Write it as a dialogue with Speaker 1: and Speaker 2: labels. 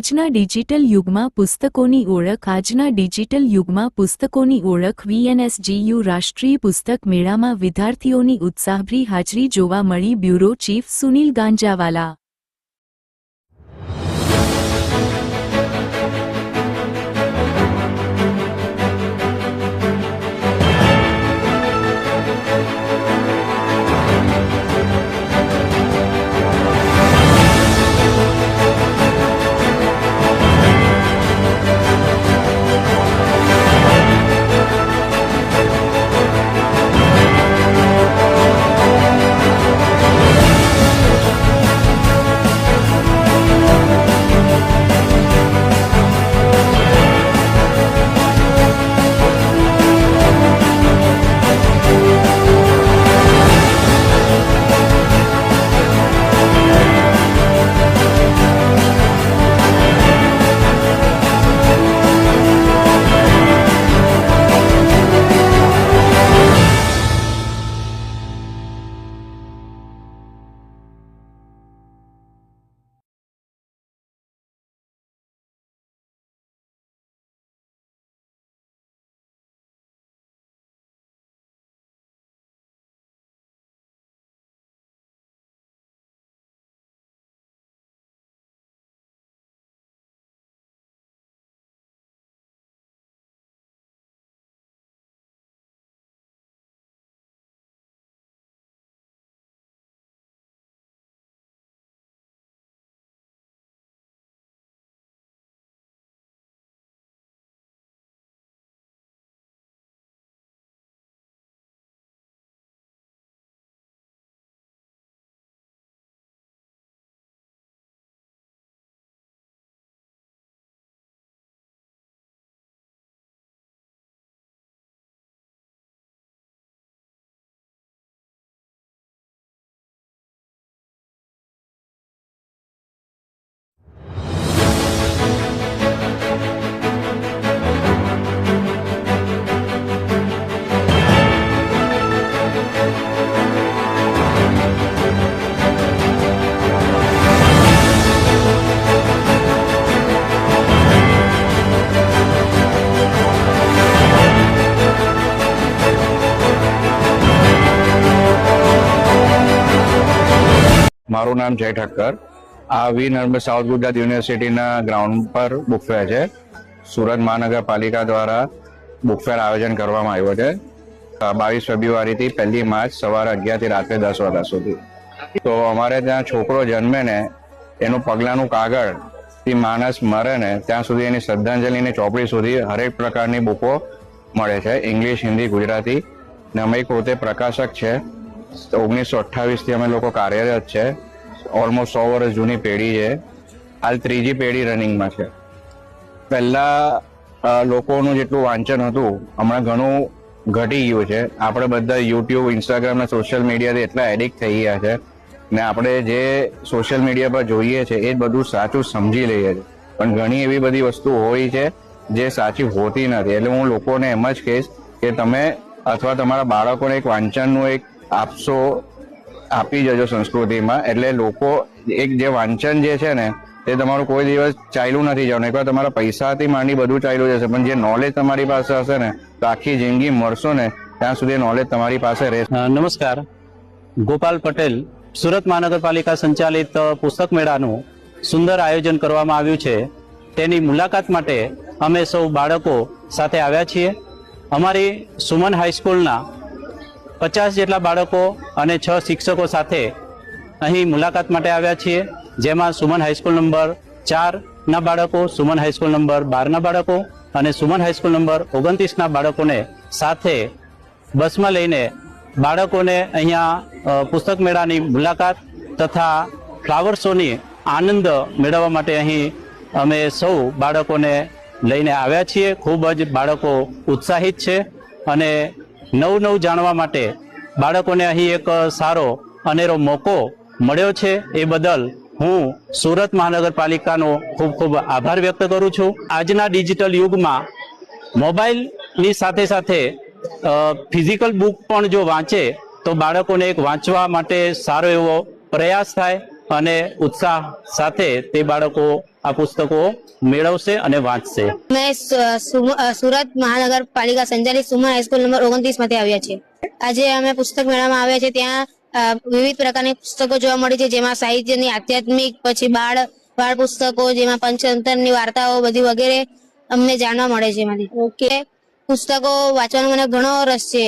Speaker 1: આજના ડિજિટલ યુગમાં પુસ્તકોની ઓળખ VNSGU રાષ્ટ્રીય પુસ્તક મેળામાં વિદ્યાર્થીઓની ઉત્સાહભરી હાજરી જોવા મળી। Bureau chief Sunil Ganjawala.
Speaker 2: મારું નામ જય ઠક્કર। આ વી નર્મદ સાઉથ ગુજરાત યુનિવર્સિટીના ગ્રાઉન્ડ પર બુક ફેર છે। સુરત મહાનગરપાલિકા દ્વારા બુક ફેર આયોજન કરવામાં આવ્યો છે 22 ફેબ્રુઆરીથી 1 માર્ચ સવારે 11 થી રાત્રે 10 વાગ્યા સુધી। તો અમારે ત્યાં છોકરો જન્મે ને એનું પગલાંનું કાગળ થી માણસ મરે ને ત્યાં સુધી એની શ્રદ્ધાંજલિની ચોપડી સુધી હરેક પ્રકારની બુકો મળે છે, ઇંગ્લિશ, હિન્દી, ગુજરાતી। ને અમે પોતે પ્રકાશક છે। 1928 થી અમે લોકો કાર્યરત છે। ઓલમોસ્ટ 100 વર્ષ જૂની પેઢી છે। હાલ 3જી પેઢી રનિંગમાં છે। પહેલા લોકોનું જેટલું વાંચન હતું હમણાં ઘણું ઘટી ગયું છે। આપણે બધા યુટ્યુબ, ઇન્સ્ટાગ્રામ ને સોશિયલ મીડિયાથી એટલા એડિક્ટ થઈ ગયા છે ને આપણે જે સોશિયલ મીડિયા પર જોઈએ છે એ બધું સાચું સમજી લઈએ છીએ, પણ ઘણી એવી બધી વસ્તુ હોય છે જે સાચી હોતી નથી। એટલે હું લોકોને એમ જ કહીશ કે તમે અથવા તમારા બાળકોને એક વાંચનનું એક આપી જજો સંસ્કૃતિમાં। એટલે લોકો એક જે વાંચન જે છે ને તે તમારું કોઈ દિવસ ચાલ્યું નથી જવાનું। એકવાર તમારા પૈસાથી માંડી બધું ચાલ્યું જશે, પણ જે નોલેજ તમારી પાસે હશે ને તો આખી જિંદગી મળશો ને ત્યાં સુધી નોલેજ તમારી પાસે રહેશે।
Speaker 3: નમસ્કાર, ગોપાલ પટેલ। સુરત મહાનગરપાલિકા સંચાલિત પુસ્તક મેળાનું સુંદર આયોજન કરવામાં આવ્યું છે, તેની મુલાકાત માટે અમે સૌ બાળકો સાથે આવ્યા છીએ। અમારી સુમન હાઈસ્કૂલના 50 જેટલા બાળકો અને 6 શિક્ષકો સાથે અહીં મુલાકાત માટે આવ્યા છીએ, જેમાં સુમન હાઈસ્કૂલ નંબર 4ના બાળકો, સુમન હાઈસ્કૂલ નંબર 12ના બાળકો અને સુમન હાઈસ્કૂલ નંબર 29ના બાળકોને સાથે બસમાં લઈને બાળકોને અહીંયા પુસ્તક મેળાની મુલાકાત તથા ફ્લાવર શોની આનંદ મેળવવા માટે અહીં અમે સૌ બાળકોને લઈને આવ્યા છીએ। ખૂબ જ બાળકો ઉત્સાહિત છે અને નવું જાણવા માટે બાળકોને અહીં એક સારો અનેરો મોકો મળ્યો છે। એ બદલ હું સુરત મહાનગરપાલિકાનો ખૂબ ખૂબ આભાર વ્યક્ત કરું છું। આજના ડિજિટલ યુગમાં મોબાઈલની સાથે સાથે ફિઝિકલ બુક પણ જો વાંચે તો બાળકોને એક વાંચવા માટે સારો એવો પ્રયાસ થાય અને ઉત્સાહ સાથે તે બાળકો આ પુસ્તકો મેળવશે અને વાંચશે.
Speaker 4: અમે સુરત મહાનગરપાલિકા સંચાલિત સુમન હાઈસ્કૂલ નંબર 29 માંથી આવ્યા છીએ. આજે અમે પુસ્તક મેળામાં આવ્યા છે. ત્યાં વિવિધ પ્રકારની પુસ્તકો જોવા મળી છે, જેમાં સાહિત્યની, આધ્યાત્મિક, પછી બાળ પુસ્તકો, જેમાં પંચતંત્રની વાર્તાઓ બધી વગેરે અમને જાણવા મળે છે. એમાંથી પુસ્તકો વાંચવાનો મને ઘણો રસ છે.